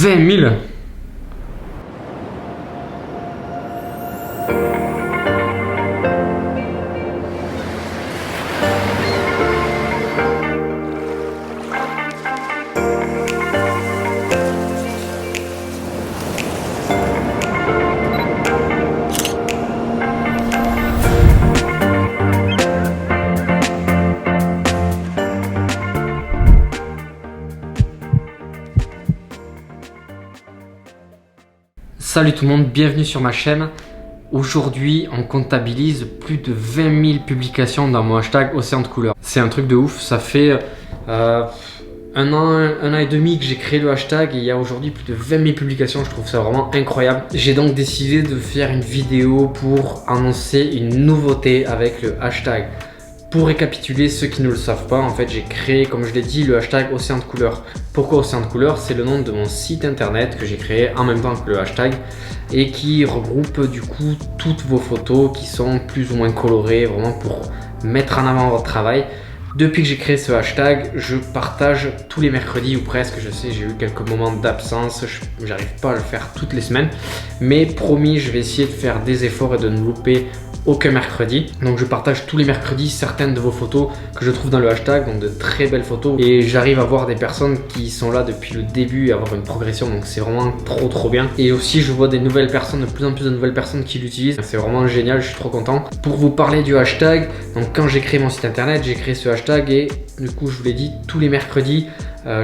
20 000. Salut tout le monde, bienvenue sur ma chaîne. Aujourd'hui, on comptabilise plus de 20 000 publications dans mon hashtag Océan de couleurs. C'est un truc de ouf, ça fait un an et demi que j'ai créé le hashtag et il y a aujourd'hui plus de 20 000 publications. Je trouve ça vraiment incroyable. J'ai donc décidé de faire une vidéo pour annoncer une nouveauté avec le hashtag. Pour récapituler ceux qui ne le savent pas, en fait j'ai créé, comme je l'ai dit, le hashtag Océan de couleurs. Pourquoi Océan de couleurs? C'est le nom de mon site internet que j'ai créé en même temps que le hashtag et qui regroupe du coup toutes vos photos qui sont plus ou moins colorées, vraiment pour mettre en avant votre travail. Depuis que j'ai créé ce hashtag, je partage tous les mercredis ou presque. Je sais, j'ai eu quelques moments d'absence, j'arrive pas à le faire toutes les semaines, mais promis, je vais essayer de faire des efforts et de ne louper aucun mercredi. Donc je partage tous les mercredis certaines de vos photos que je trouve dans le hashtag, donc de très belles photos, et j'arrive à voir des personnes qui sont là depuis le début et avoir une progression, donc c'est vraiment trop bien. Et aussi je vois des nouvelles personnes, de plus en plus de nouvelles personnes qui l'utilisent, c'est vraiment génial, je suis trop content. Pour vous parler du hashtag, donc quand j'ai créé mon site internet, j'ai créé ce hashtag et du coup je vous l'ai dit, tous les mercredis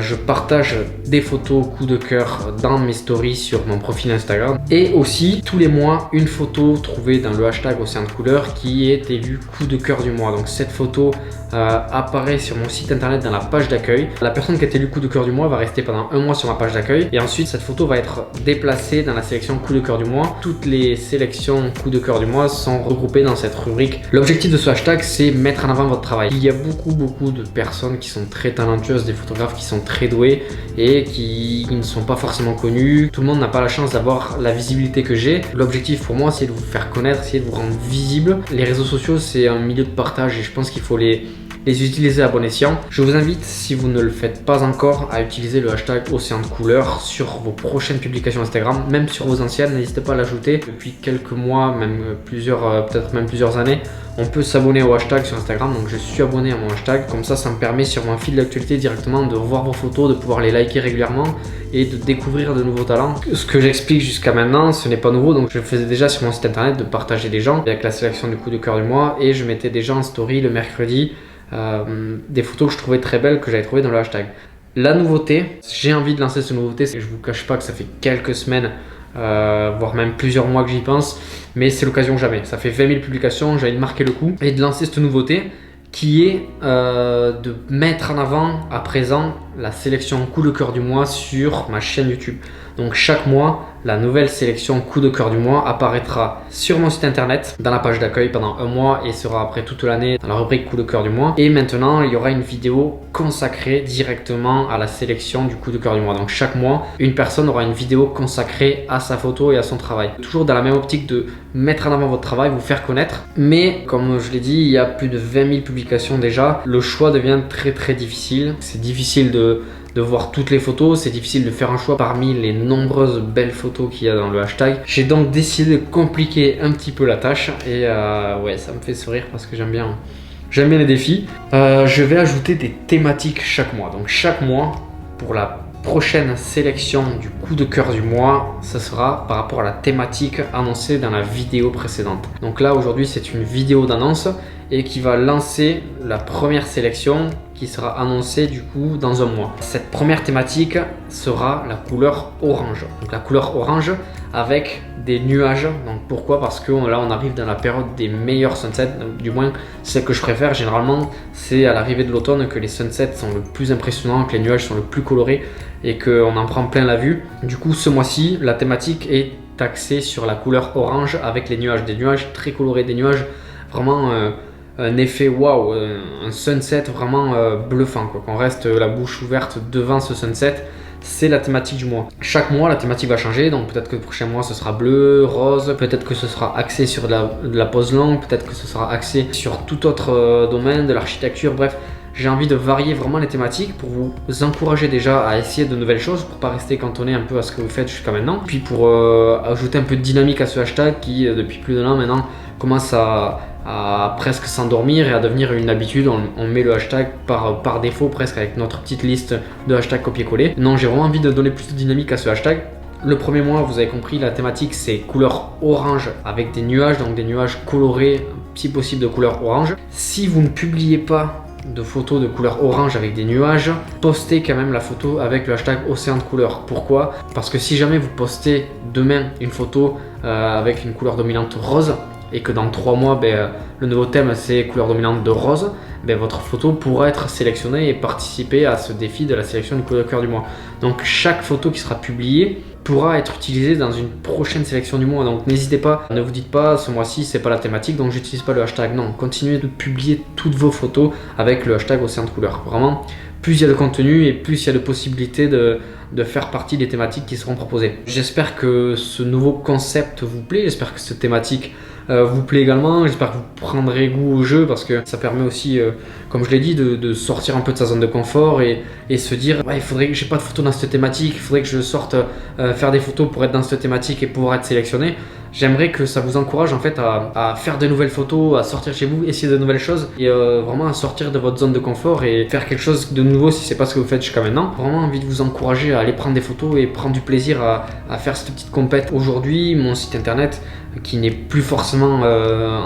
je partage des photos coup de cœur dans mes stories sur mon profil Instagram, et aussi tous les mois une photo trouvée dans le hashtag Océan de couleurs qui est élue coup de cœur du mois. Donc cette photo apparaît sur mon site internet dans la page d'accueil. La personne qui a été élue coup de cœur du mois va rester pendant un mois sur ma page d'accueil et ensuite cette photo va être déplacée dans la sélection coup de cœur du mois. Toutes les sélections coup de cœur du mois sont regroupées dans cette rubrique. L'objectif de ce hashtag, c'est mettre en avant votre travail. Il y a beaucoup de personnes qui sont très talentueuses, des photographes qui sont très doués et qui ne sont pas forcément connus. Tout le monde n'a pas la chance d'avoir la visibilité que j'ai. L'objectif pour moi, c'est de vous faire connaître, essayer de vous rendre visible. Les réseaux sociaux, c'est un milieu de partage et je pense qu'il faut les utiliser à bon escient. Je vous invite, si vous ne le faites pas encore, à utiliser le hashtag Océan de couleurs sur vos prochaines publications Instagram, même sur vos anciennes, n'hésitez pas à l'ajouter. Depuis quelques mois, même peut-être même plusieurs années, on peut s'abonner au hashtag sur Instagram, donc je suis abonné à mon hashtag, comme ça me permet sur mon fil d'actualité directement de revoir vos photos, de pouvoir les liker régulièrement et de découvrir de nouveaux talents. Ce que j'explique jusqu'à maintenant, ce n'est pas nouveau, donc je le faisais déjà sur mon site internet de partager des gens avec la sélection du coup de cœur du mois, et je mettais des gens en story le mercredi, des photos que je trouvais très belles que j'avais trouvées dans le hashtag. La nouveauté, j'ai envie de lancer cette nouveauté, je vous cache pas que ça fait quelques semaines, voire même plusieurs mois que j'y pense, mais c'est l'occasion jamais. Ça fait 20 000 publications, j'ai envie de marquer le coup et de lancer cette nouveauté qui est de mettre en avant à présent la sélection coup de cœur du mois sur ma chaîne YouTube. Donc chaque mois, la nouvelle sélection coup de cœur du mois apparaîtra sur mon site internet dans la page d'accueil pendant un mois et sera après toute l'année dans la rubrique coup de cœur du mois. Et maintenant, il y aura une vidéo consacrée directement à la sélection du coup de cœur du mois. Donc chaque mois, une personne aura une vidéo consacrée à sa photo et à son travail. Toujours dans la même optique de mettre en avant votre travail, vous faire connaître. Mais comme je l'ai dit, il y a plus de 20 000 publications déjà. Le choix devient très difficile. C'est difficile de voir toutes les photos, c'est difficile de faire un choix parmi les nombreuses belles photos qu'il y a dans le hashtag. J'ai donc décidé de compliquer un petit peu la tâche et ouais, ça me fait sourire parce que j'aime bien les défis. Je vais ajouter des thématiques chaque mois. Donc chaque mois, pour la prochaine sélection du coup de cœur du mois, ça sera par rapport à la thématique annoncée dans la vidéo précédente. Donc là aujourd'hui c'est une vidéo d'annonce et qui va lancer la première sélection qui sera annoncée du coup dans un mois. Cette première thématique sera la couleur orange. Donc la couleur orange avec des nuages. Donc pourquoi? Parce que là on arrive dans la période des meilleurs sunsets, du moins celle que je préfère. Généralement c'est à l'arrivée de l'automne que les sunsets sont le plus impressionnants, que les nuages sont le plus colorés et qu'on en prend plein la vue. Du coup ce mois-ci la thématique est axée sur la couleur orange avec les nuages, des nuages très colorés, des nuages vraiment un effet waouh, un sunset vraiment bluffant quoi. Qu'on reste la bouche ouverte devant ce sunset. C'est la thématique du mois. Chaque mois, la thématique va changer. Donc peut-être que le prochain mois, ce sera bleu, rose. Peut-être que ce sera axé sur de la pose longue. Peut-être que ce sera axé sur tout autre domaine, de l'architecture. Bref, j'ai envie de varier vraiment les thématiques pour vous encourager déjà à essayer de nouvelles choses, pour pas rester cantonné un peu à ce que vous faites jusqu'à maintenant. Puis pour ajouter un peu de dynamique à ce hashtag qui, depuis plus d'un an maintenant, commence à presque s'endormir et à devenir une habitude. On met le hashtag par défaut presque avec notre petite liste de hashtags copier-coller. Non, j'ai vraiment envie de donner plus de dynamique à ce hashtag. Le premier mois, vous avez compris, la thématique c'est couleur orange avec des nuages, donc des nuages colorés, si possible de couleur orange. Si vous ne publiez pas de photos de couleur orange avec des nuages, postez quand même la photo avec le hashtag océan de couleurs. Pourquoi? Parce que si jamais vous postez demain une photo avec une couleur dominante rose, et que dans 3 mois, le nouveau thème c'est couleur dominante de rose, votre photo pourra être sélectionnée et participer à ce défi de la sélection du coup de cœur du mois. Donc chaque photo qui sera publiée pourra être utilisée dans une prochaine sélection du mois. Donc n'hésitez pas, ne vous dites pas ce mois-ci c'est pas la thématique donc j'utilise pas le hashtag. Non, continuez de publier toutes vos photos avec le hashtag océan de couleurs. Vraiment, plus il y a de contenu et plus il y a de possibilités de faire partie des thématiques qui seront proposées. J'espère que ce nouveau concept vous plaît, j'espère que cette thématique vous plaît également. J'espère que vous prendrez goût au jeu parce que ça permet aussi, comme je l'ai dit, de sortir un peu de sa zone de confort et se dire ouais, il faudrait que j'ai pas de photos dans cette thématique, il faudrait que je sorte faire des photos pour être dans cette thématique et pouvoir être sélectionné. J'aimerais que ça vous encourage en fait à faire de nouvelles photos, à sortir chez vous, essayer de nouvelles choses et vraiment à sortir de votre zone de confort et faire quelque chose de nouveau si c'est pas ce que vous faites jusqu'à maintenant. Vraiment envie de vous encourager à aller prendre des photos et prendre du plaisir à faire cette petite compète. Aujourd'hui, mon site internet qui n'est plus forcément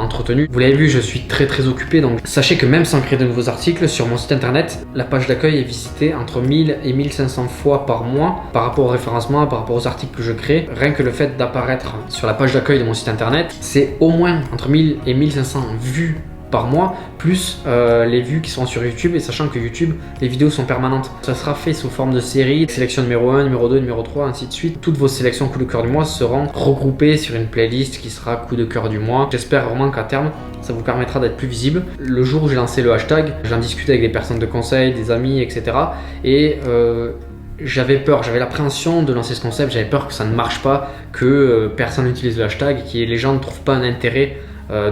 entretenu. Vous l'avez vu, je suis très occupé, donc sachez que même sans créer de nouveaux articles sur mon site internet, la page d'accueil est visitée entre 1000 et 1500 fois par mois par rapport au référencement, par rapport aux articles que je crée. Rien que le fait d'apparaître sur la page d'accueil de mon site internet, c'est au moins entre 1000 et 1500 vues par mois, plus les vues qui seront sur YouTube, et sachant que YouTube, les vidéos sont permanentes. Ça sera fait sous forme de série, sélection numéro 1, numéro 2, numéro 3, ainsi de suite. Toutes vos sélections coup de cœur du mois seront regroupées sur une playlist qui sera coup de cœur du mois. J'espère vraiment qu'à terme, ça vous permettra d'être plus visible. Le jour où j'ai lancé le hashtag, j'en discutais avec des personnes de conseil, des amis, etc. Et j'avais peur, j'avais l'appréhension de lancer ce concept, j'avais peur que ça ne marche pas, que personne n'utilise le hashtag, que les gens ne trouvent pas un intérêt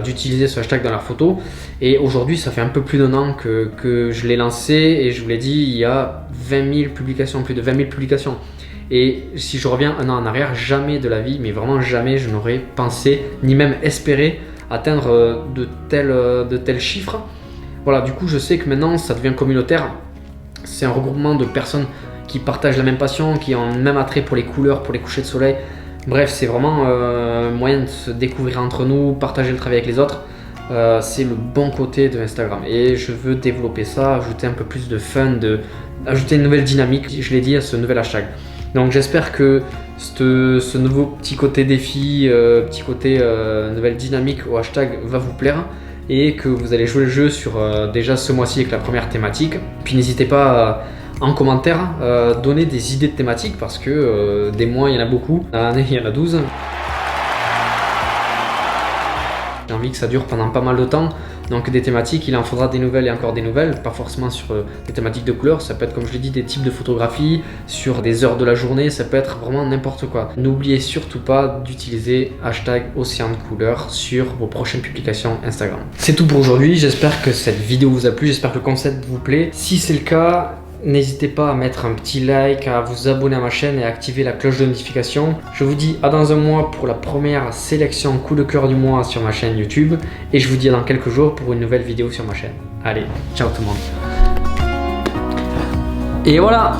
d'utiliser ce hashtag dans leurs photos. Et aujourd'hui, ça fait un peu plus d'un an que je l'ai lancé et je vous l'ai dit, il y a 20 000 publications, plus de 20 000 publications. Et si je reviens un an en arrière, jamais de la vie, mais vraiment jamais, je n'aurais pensé, ni même espéré atteindre de tels chiffres. Voilà, du coup, je sais que maintenant, ça devient communautaire. C'est un regroupement de personnes qui partagent la même passion, qui ont le même attrait pour les couleurs, pour les couchers de soleil. Bref, c'est vraiment un moyen de se découvrir entre nous, partager le travail avec les autres. C'est le bon côté de Instagram. Et je veux développer ça, ajouter un peu plus de fun, ajouter une nouvelle dynamique, je l'ai dit, à ce nouvel hashtag. Donc j'espère que ce nouveau petit côté défi, petit côté nouvelle dynamique au hashtag va vous plaire. Et que vous allez jouer le jeu sur déjà ce mois-ci avec la première thématique. Puis n'hésitez pas en commentaire donner des idées de thématiques parce que des mois il y en a beaucoup, dans l'année il y en a 12. J'ai envie que ça dure pendant pas mal de temps, donc des thématiques, il en faudra des nouvelles et encore des nouvelles, pas forcément sur des thématiques de couleurs, ça peut être comme je l'ai dit des types de photographies, sur des heures de la journée, ça peut être vraiment n'importe quoi. N'oubliez surtout pas d'utiliser hashtag océan de couleurs sur vos prochaines publications Instagram. C'est tout pour aujourd'hui, j'espère que cette vidéo vous a plu, j'espère que le concept vous plaît. Si c'est le cas, n'hésitez pas à mettre un petit like, à vous abonner à ma chaîne et à activer la cloche de notification. Je vous dis à dans un mois pour la première sélection coup de cœur du mois sur ma chaîne YouTube. Et je vous dis à dans quelques jours pour une nouvelle vidéo sur ma chaîne. Allez, ciao tout le monde. Et voilà!